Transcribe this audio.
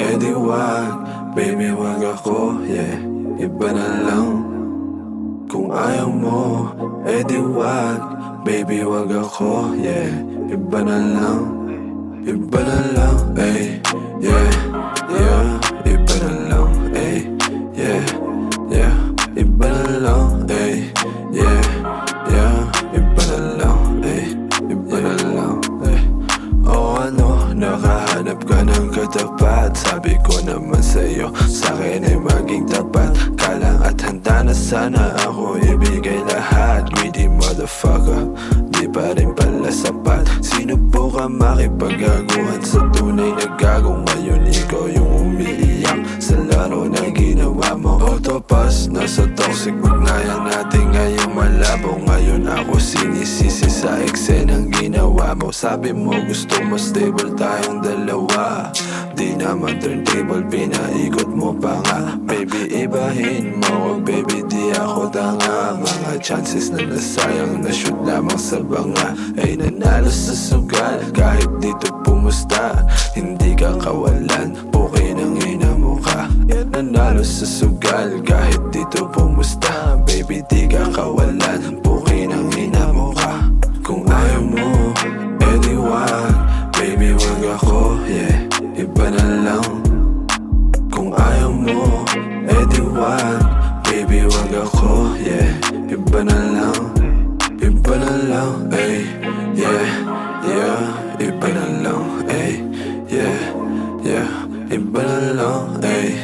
edi wag. Baby, wag ako, yeah, iba na lang. Kung ayaw mo, edi wag. Baby, wag ako, yeah, iba na lang. Iba na lang, ay, yeah, yeah. Iba na lang, ay, yeah, yeah. Iba na lang, ay, yeah, yeah. Iba na lang, ay, iba na lang, ay. O ano, nakahanap ka ng katapat. Sabi ko naman sa'yo, sa'kin ay maging tapat. Kalang at handa na sana ako ibigay lahat. Greedy motherfucker, di pa rin pala sapat. Sinubukan makipagaguhan sa tunay na gago. Ngayon ikaw yung umiiyak sa laro na ginawa mo. Autopass, nasa toxic, magnayan natin ngayong malabo. Ngayon ako sinisisi sa eksenang ginawa mo. Sabi mo gusto mo stable tayong dalawa. Di naman turntable, pinaikot mo pa nga. Baby, ibahin mo, baby, di ako tanga. Mga chances na nasayang, na shoot lamang sa banga. Ay nanalo sa sugal, kahit dito pumusta. Hindi ka kawalan, puki ng ina mo ka. Nanalo sa sugal, kahit dito pumusta. Baby, di ka kawalan, puki ng ina mo ka. Kung ayaw mo, edi wag. Baby, wag ako, yeah, iba na lang. Kung ayaw mo, edi wag. Baby, wag ako, yeah, iba na lang. Iba na lang, ay, yeah, yeah. Iba na lang, ay, yeah, yeah. Iba na lang, ay,